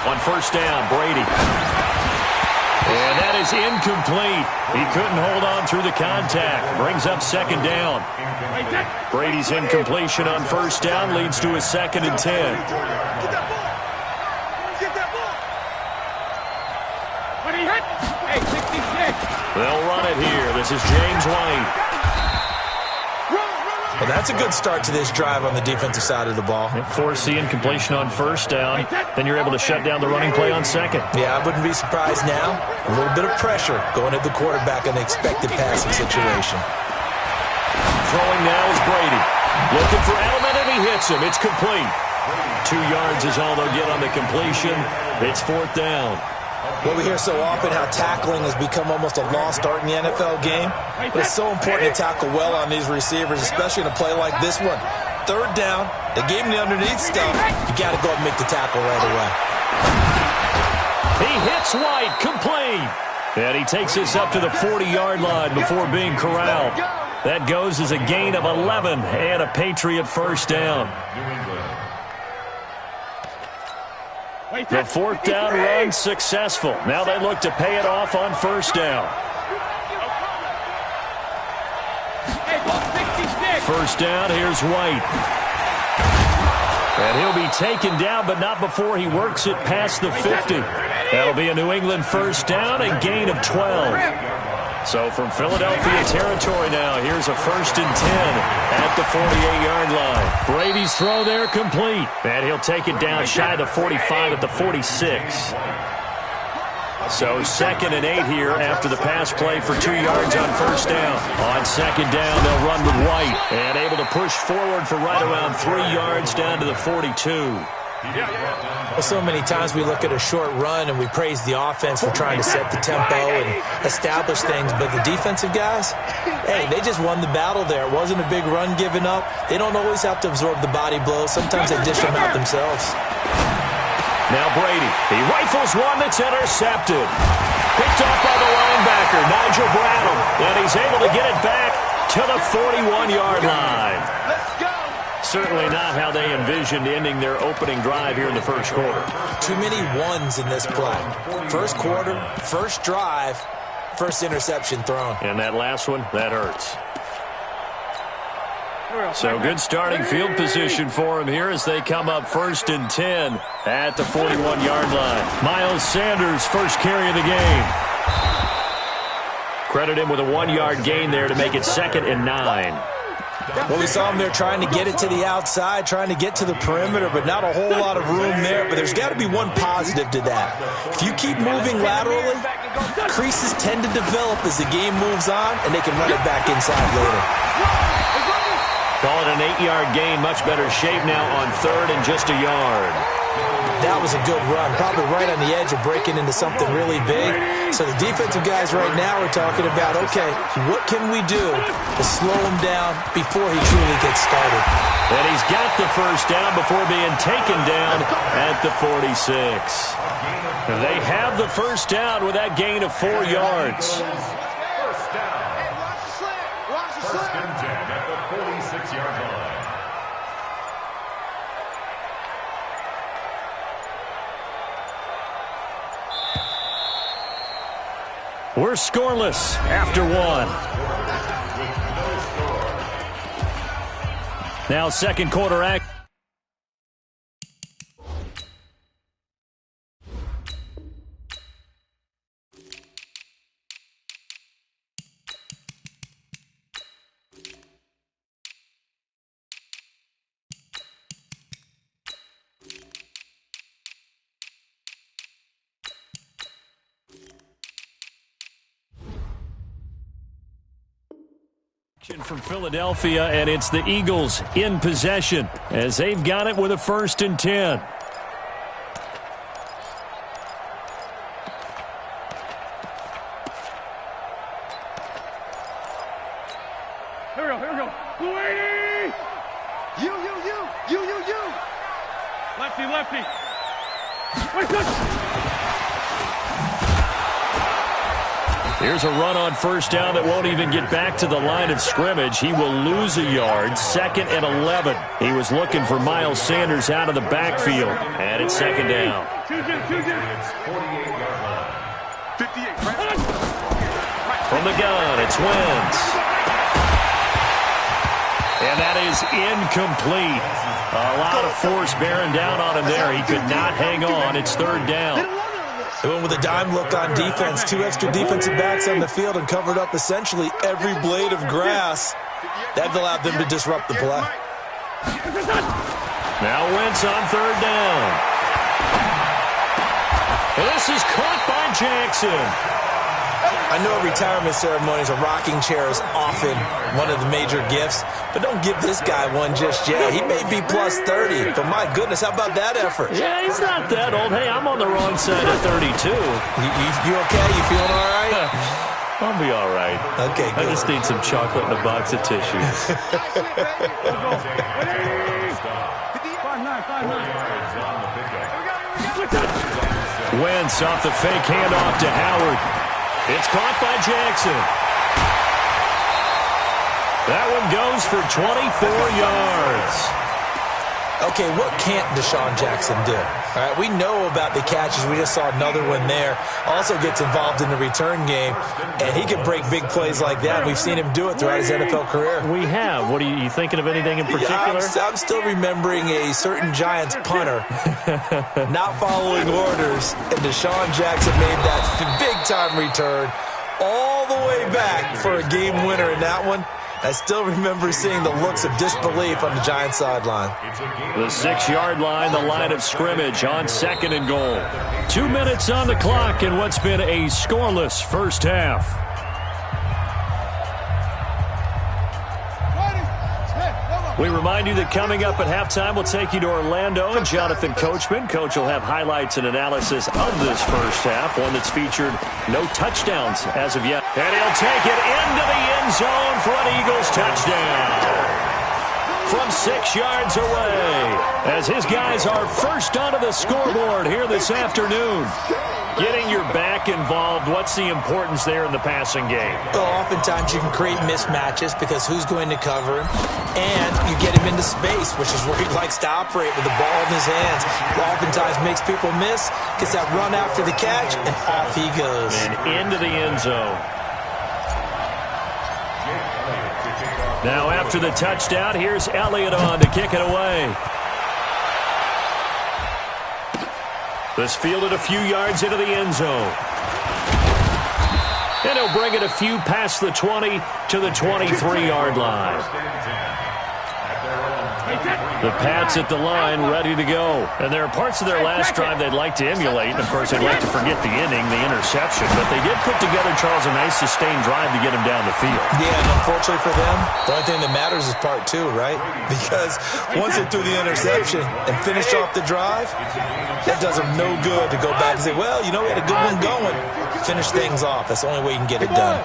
On first down, Brady. And that is incomplete. He couldn't hold on through the contact. Brings up second down. Brady's incompletion on first down leads to a 2nd and 10. They'll run it here. This is James White. Well, that's a good start to this drive on the defensive side of the ball. Force the incompletion on first down. Then you're able to shut down the running play on second. Yeah, I wouldn't be surprised now. A little bit of pressure going at the quarterback in the expected passing situation. Throwing now is Brady. Looking for Edelman, and he hits him. It's complete. 2 yards is all they'll get on the completion. It's 4th down. Well, we hear so often how tackling has become almost a lost art in the NFL game. But it's so important to tackle well on these receivers, especially in a play like this one. 3rd down, they gave him the underneath stuff. You got to go and make the tackle right away. He hits White, complete. And he takes this up to the 40-yard line before being corralled. That goes as a gain of 11 and a Patriot first down. The 4th down run successful. Now they look to pay it off on first down. First down, here's White. And he'll be taken down, but not before he works it past the 50. That'll be a New England first down, a gain of 12. So from Philadelphia territory now, here's a 1st and 10 at the 48-yard line. Brady's throw there complete. And he'll take it down shy of the 45 at the 46. So 2nd and 8 here after the pass play for 2 yards on first down. On second down, they'll run with White. And able to push forward for right around 3 yards down to the 42. Well, so many times we look at a short run and we praise the offense for trying to set the tempo and establish things, but the defensive guys, hey, they just won the battle there. It wasn't a big run given up. They don't always have to absorb the body blows. Sometimes they dish them out themselves. Now Brady, he rifles one that's intercepted. Picked off by the linebacker, Nigel Bradham, and he's able to get it back to the 41-yard line. Certainly not how they envisioned ending their opening drive here in the first quarter. Too many ones in this play. First quarter, first drive, first interception thrown. And that last one, that hurts. So good starting field position for him here as they come up 1st and 10 at the 41-yard line. Miles Sanders, first carry of the game. Credit him with a 1-yard gain there to make it 2nd and 9. Well, we saw him there trying to get it to the outside, trying to get to the perimeter, but not a whole lot of room there. But there's got to be one positive to that. If you keep moving laterally, creases tend to develop as the game moves on, and they can run it back inside later. Call it an 8-yard gain. Much better shape now on 3rd and just a yard. That was a good run, probably right on the edge of breaking into something really big. So the defensive guys right now are talking about, okay, what can we do to slow him down before he truly gets started? And he's got the first down before being taken down at the 46. They have the first down with that gain of 4 yards. First down. First and 10 at the 46-yard line. We're scoreless after 1. Now 2nd quarter act. From Philadelphia, and it's the Eagles in possession as they've got it with a 1st and 10. Here we go. Louie! You. Lefty. Wait, good. Here's a run on first down that won't even get back to the line of scrimmage. He will lose a yard. 2nd and 11. He was looking for Miles Sanders out of the backfield. And it's 2nd down. From the gun, it's Wentz. And that is incomplete. A lot of force bearing down on him there. He could not hang on. It's 3rd down. They went with a dime look on defense. 2 extra defensive backs on the field and covered up essentially every blade of grass. That allowed them to disrupt the play. Now Wentz on 3rd down. This is caught by Jackson. I know retirement ceremonies, a rocking chair is often one of the major gifts, but don't give this guy one just yet. He may be plus 30, but my goodness, how about that effort? Yeah, he's not that old. Hey, I'm on the wrong side of 32. You okay? You feeling all right? I'll be all right. Okay, good. I just need some chocolate and a box of tissues. Wentz off the fake handoff to Howard. It's caught by Jackson. That one goes for 24 yards. Okay, what can't Deshaun Jackson do? All right, we know about the catches. We just saw another one there. Also gets involved in the return game, and he can break big plays like that. We've seen him do it throughout his NFL career. We have. What are you thinking of anything in particular? Yeah, I'm still remembering a certain Giants punter not following orders, and Deshaun Jackson made that big-time return all the way back for a game winner in that one. I still remember seeing the looks of disbelief on the Giants sideline. The 6-yard line, the line of scrimmage on 2nd and goal. 2 minutes on the clock in what's been a scoreless first half. We remind you that coming up at halftime, we'll take you to Orlando and Jonathan Coachman. Coach will have highlights and analysis of this first half, one that's featured no touchdowns as of yet. And he'll take it into the end zone for an Eagles touchdown. From 6 yards away, as his guys are first onto the scoreboard here this afternoon. Getting your back involved, what's the importance there in the passing game? Well, oftentimes you can create mismatches because who's going to cover him, and you get him into space, which is where he likes to operate with the ball in his hands. Oftentimes makes people miss, gets that run after the catch, and off he goes. And into the end zone. Now after the touchdown, here's Elliott on to kick it away. This fielded a few yards into the end zone. And he'll bring it a few past the 20 to the 23-yard line. The Pats at the line ready to go. And there are parts of their last drive they'd like to emulate. And, of course, they'd like to forget the inning, the interception. But they did put together, Charles, a nice sustained drive to get him down the field. Yeah, and unfortunately for them, the only thing that matters is part 2, right? Because once they threw the interception and finished off the drive, that does them no good to go back and say, well, you know, we had a good one going. Finish things off. That's the only way you can get it done.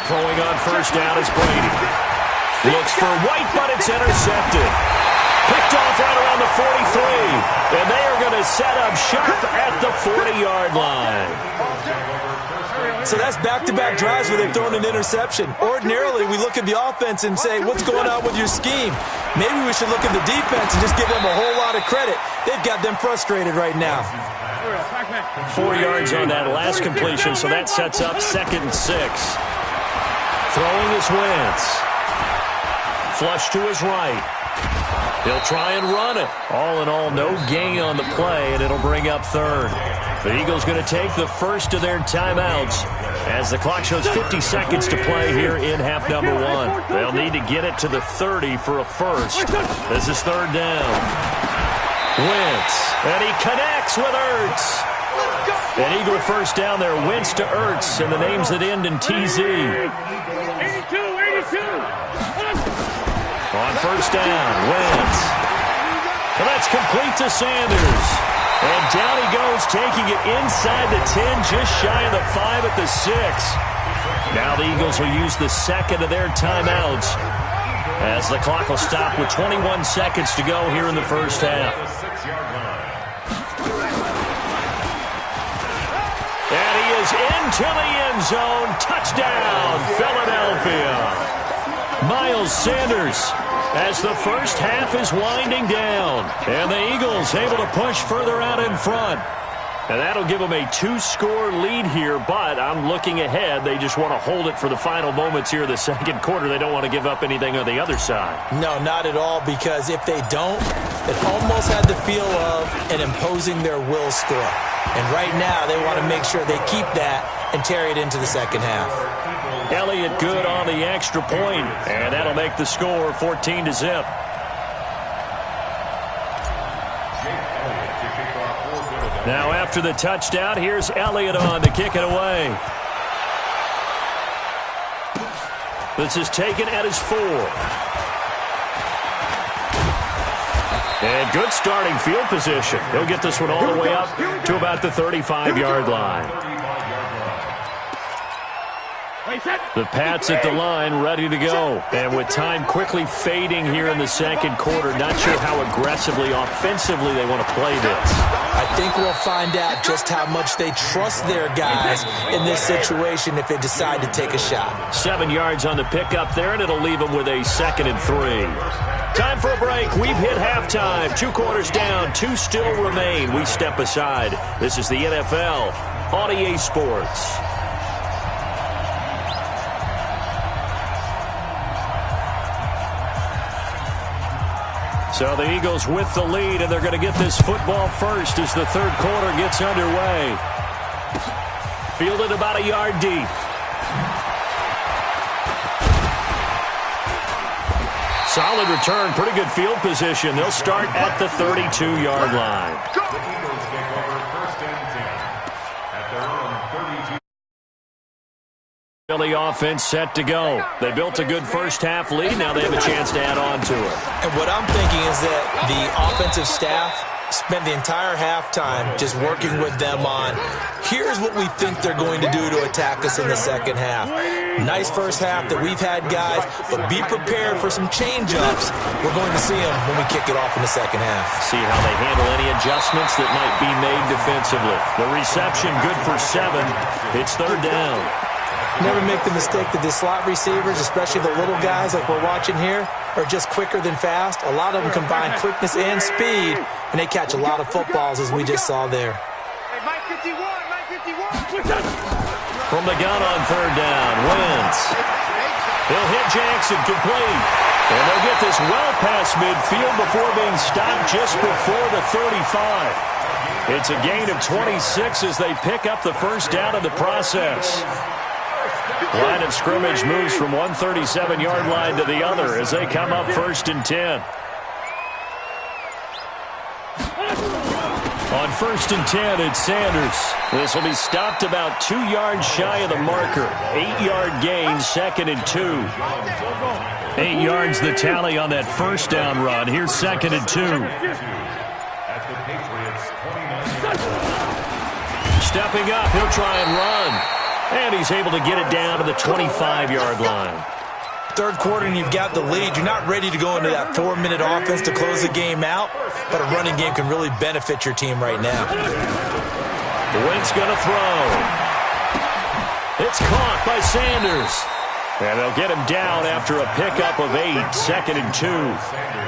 Throwing on first down is Brady. Looks for White, but it's intercepted. Picked off right around the 43. And they are going to set up shop at the 40-yard line. So that's back-to-back drives where they've thrown an interception. Ordinarily, we look at the offense and say, what's going on with your scheme? Maybe we should look at the defense and just give them a whole lot of credit. They've got them frustrated right now. 4 yards on that last completion, so that sets up 2nd and 6. Throwing is Wentz. Flush to his right. He'll try and run it. All in all, no gain on the play, and it'll bring up 3rd. The Eagles going to take the first of their timeouts as the clock shows 50 seconds to play here in half number 1. They'll need to get it to the 30 for a first. This is 3rd down. Wentz, and he connects with Ertz. An Eagle first down there, Wentz to Ertz, and the names that end in TZ. 82. On first down, Wentz. And that's complete to Sanders. And down he goes, taking it inside the 10, just shy of the 5 at the 6. Now the Eagles will use the second of their timeouts as the clock will stop with 21 seconds to go here in the first half. into the end zone. Touchdown, Philadelphia. Miles Sanders as the first half is winding down. And the Eagles able to push further out in front. And that'll give them a 2-score lead here, but I'm looking ahead. They just want to hold it for the final moments here of the second quarter. They don't want to give up anything on the other side. No, not at all, because if they don't, it almost had the feel of an imposing their will score. And right now, they want to make sure they keep that and carry it into the second half. Elliott good on the extra point, and that'll make the score 14-0. Now after the touchdown, here's Elliott on to kick it away. This is taken at his 4. And good starting field position. He'll get this one all the way up to about the 35-yard line. The Pats at the line, ready to go. And with time quickly fading here in the second quarter, not sure how aggressively, offensively they want to play this. I think we'll find out just how much they trust their guys in this situation if they decide to take a shot. 7 yards on the pickup there, and it'll leave them with a 2nd and 3. Time for a break. We've hit halftime. 2 quarters down, 2 still remain. We step aside. This is the NFL on EA Sports. So the Eagles with the lead, and they're going to get this football first as the third quarter gets underway. Fielded about a yard deep. Solid return, pretty good field position. They'll start at the 32-yard line. Eagles take over 1st and 10 at their own 32. Philly offense set to go. They built a good first half lead. Now they have a chance to add on to it. And what I'm thinking is that the offensive staff spent the entire halftime just working with them on, here's what we think they're going to do to attack us in the second half. Nice first half that we've had, guys, but be prepared for some change-ups. We're going to see them when we kick it off in the second half. See how they handle any adjustments that might be made defensively. The reception good for 7. It's 3rd down. Never make the mistake that the slot receivers, especially the little guys like we're watching here, are just quicker than fast. A lot of them combine quickness and speed, and they catch a lot of footballs, as we just saw there. From the gun on 3rd down, Wentz. He'll hit Jackson complete. And they'll get this well past midfield before being stopped just before the 35. It's a gain of 26 as they pick up the first down in the process. Line of scrimmage moves from one 37-yard line to the other as they come up 1st and 10. On 1st and 10, it's Sanders. This will be stopped about 2 yards shy of the marker. 8-yard gain, 2nd and 2. 8 yards the tally on that first down run. Here's 2nd and 2. Stepping up, he'll try and run. And he's able to get it down to the 25-yard line. Third quarter and you've got the lead. You're not ready to go into that 4-minute offense to close the game out, but a running game can really benefit your team right now. Wentz going to throw. It's caught by Sanders. And they'll get him down after a pickup of 8, 2nd and 2.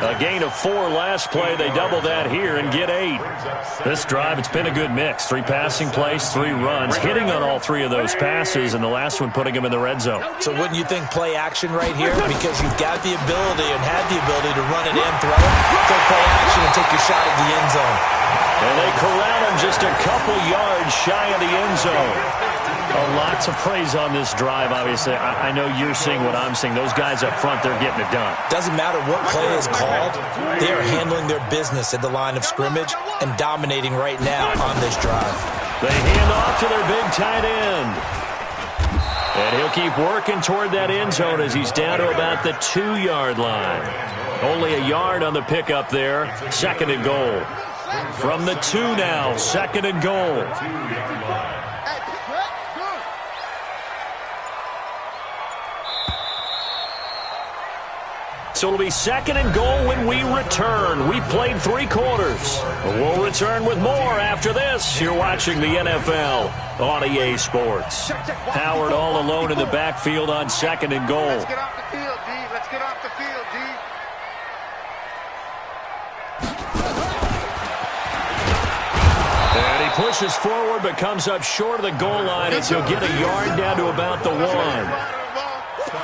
A gain of 4 last play. They double that here and get 8. This drive, it's been a good mix. 3 passing plays, 3 runs, hitting on all 3 of those passes, and the last one putting him in the red zone. So wouldn't you think play action right here? Because you've got the ability and had the ability to run it in, throw it, go play action, and take your shot at the end zone. And they corral him just a couple yards shy of the end zone. Lots of praise on this drive, obviously. I know you're seeing what I'm seeing. Those guys up front, they're getting it done. Doesn't matter what play is called. They are handling their business at the line of scrimmage and dominating right now on this drive. They hand off to their big tight end. And he'll keep working toward that end zone as he's down to about the 2-yard line. Only a yard on the pickup there. 2nd and goal. From the 2 now, 2nd and goal. So it'll be second and goal when we return. We played 3 quarters. We'll return with more after this. You're watching the NFL on EA Sports. Howard all alone in the backfield on second and goal. Let's get off the field, D. Let's get off the field, D. And he pushes forward but comes up short of the goal line as he'll get a yard down to about the 1.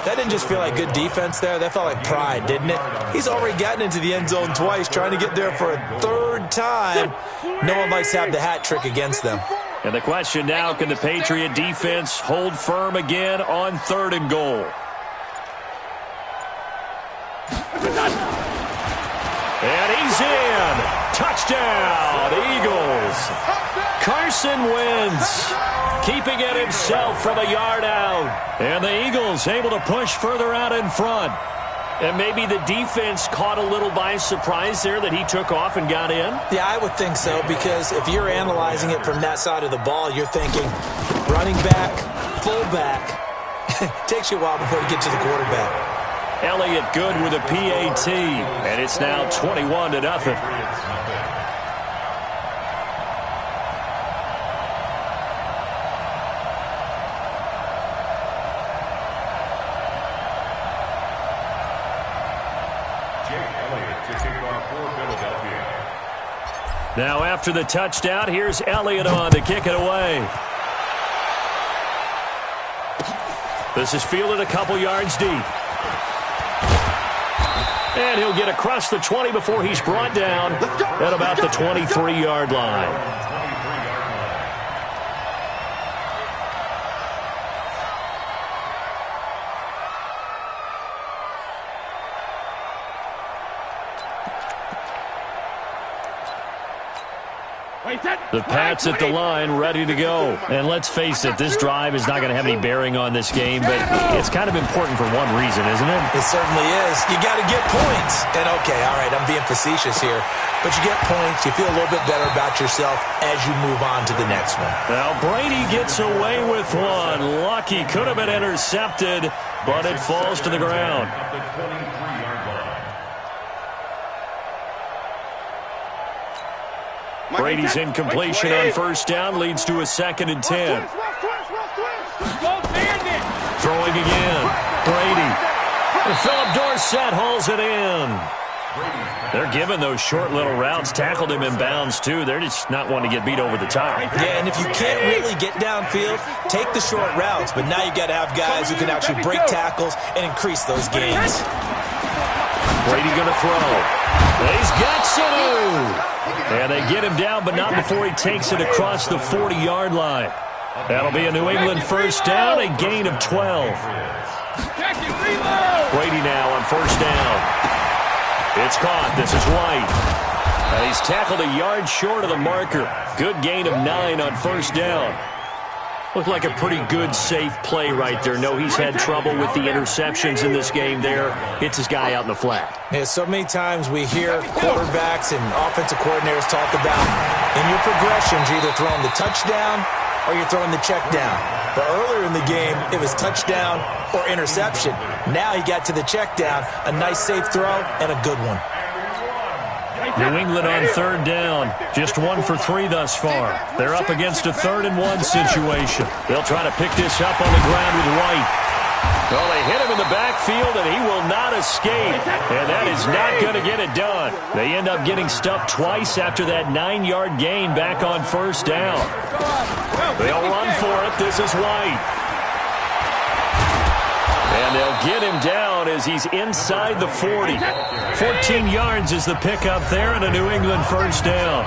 That didn't just feel like good defense there. That felt like pride, didn't it? He's already gotten into the end zone twice, trying to get there for a 3rd time. No one likes to have the hat trick against them. And the question now, can the Patriot defense hold firm again on 3rd and goal? And he's in. Touchdown, Eagles. Carson Wentz keeping it himself from a yard out. And the Eagles able to push further out in front. And maybe the defense caught a little by surprise there that he took off and got in? Yeah, I would think so, because if you're analyzing it from that side of the ball, you're thinking running back, fullback. Takes you a while before you get to the quarterback. Elliott good with a PAT, and it's now 21-0. Now after the touchdown, here's Elliott on to kick it away. This is fielded a couple yards deep. And he'll get across the 20 before he's brought down at about the 23-yard line. The Pats at the line, ready to go. And let's face it, this drive is not going to have any bearing on this game, but it's kind of important for one reason, isn't it? It certainly is. You got to get points. And, okay, all right, I'm being facetious here. But you get points, you feel a little bit better about yourself as you move on to the next one. Now, Brady gets away with one. Lucky, could have been intercepted, but it falls to the ground. Brady's incompletion on first down leads to a 2nd and 10. Throwing again. Brady. And Philip Dorsett hauls it in. They're giving those short little routes. Tackled him in bounds, too. They're just not wanting to get beat over the top. Yeah, and if you can't really get downfield, take the short routes. But now you got to have guys who can actually break tackles and increase those gains. Brady going to throw. He's got Sanu. And they get him down, but not before he takes it across the 40-yard line. That'll be a New England first down, a gain of 12. Brady now on first down. It's caught. This is White. And he's tackled a yard short of the marker. Good gain of 9 on first down. Looked like a pretty good, safe play right there. No, he's had trouble with the interceptions in this game there. Hits his guy out in the flat. Yeah, so many times we hear quarterbacks and offensive coordinators talk about in your progressions, you're either throwing the touchdown or you're throwing the check down. But earlier in the game, it was touchdown or interception. Now he got to the check down, a nice safe throw, and a good one. New England on third down. Just 1 for 3 thus far. They're up against a 3rd and 1 situation. They'll try to pick this up on the ground with White. Well, they hit him in the backfield, and he will not escape. And that is not going to get it done. They end up getting stuffed twice after that 9-yard gain back on first down. They'll run for it. This is White. And they'll get him down as he's inside the 40. 14 yards is the pickup there, and a New England first down.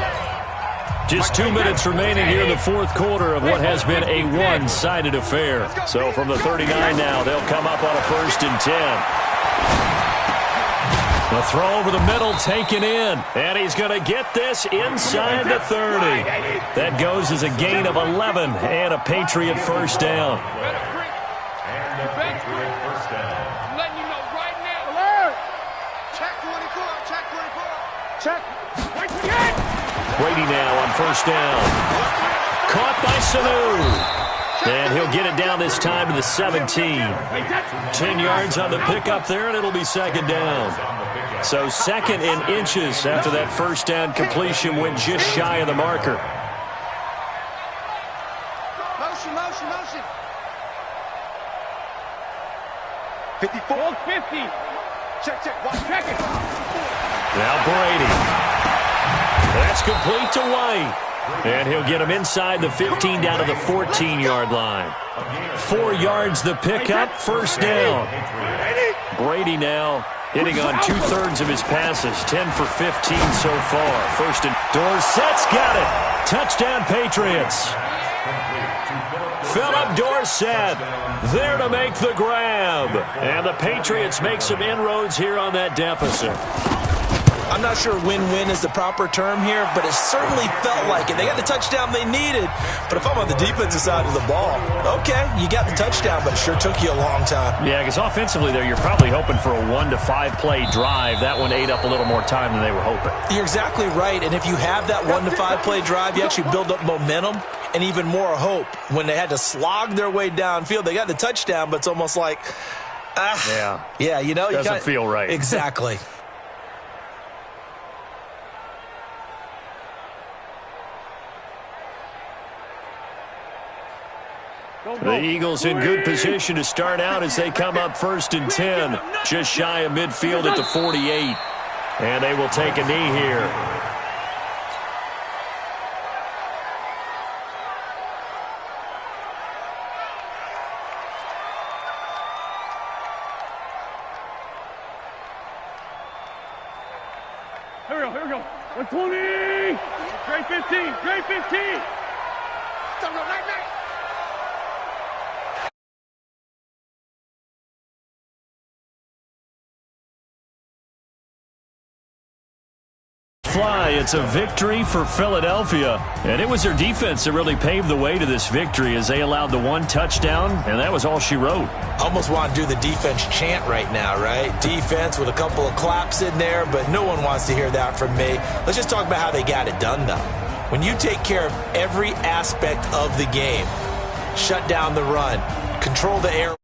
Just 2 minutes remaining here in the 4th quarter of what has been a one-sided affair. So from the 39 now, they'll come up on a 1st and 10. The throw over the middle taken in, and he's going to get this inside the 30. That goes as a gain of 11 and a Patriot first down. Brady now on first down. Caught by Sanu. And he'll get it down this time to the 17. 10 yards on the pickup there, and it'll be second down. So second in inches after that first down completion went just shy of the marker. Motion, motion, motion. 54. 50. Check, check. Watch, check it. Now Brady. That's complete to White. And he'll get him inside the 15 down to the 14-yard line. 4 yards the pickup, first down. Brady now hitting on 2/3 of his passes, 10 for 15 so far. First and Dorsett's got it. Touchdown Patriots. Philip Dorsett there to make the grab. And the Patriots make some inroads here on that deficit. I'm not sure win-win is the proper term here, but it certainly felt like it. They got the touchdown they needed, but if I'm on the defensive side of the ball, okay, you got the touchdown, but it sure took you a long time. Yeah, because offensively there, you're probably hoping for a 1 to 5 play drive. That one ate up a little more time than they were hoping. You're exactly right, and if you have that 1 to 5 play drive, you actually build up momentum and even more hope. When they had to slog their way downfield, they got the touchdown, but it's almost like, yeah, you know, doesn't feel right. Exactly. The Eagles in good position to start out as they come up first and 10, just shy of midfield at the 48. And they will take a knee here. Here we go. 120. Great 15. Great 15. Don't go, night, night. Fly, it's a victory for Philadelphia. And it was their defense that really paved the way to this victory as they allowed the 1 touchdown, and that was all she wrote. Almost want to do the defense chant right now, right? Defense with a couple of claps in there, but no one wants to hear that from me. Let's just talk about how they got it done, though. When you take care of every aspect of the game, shut down the run, control the air.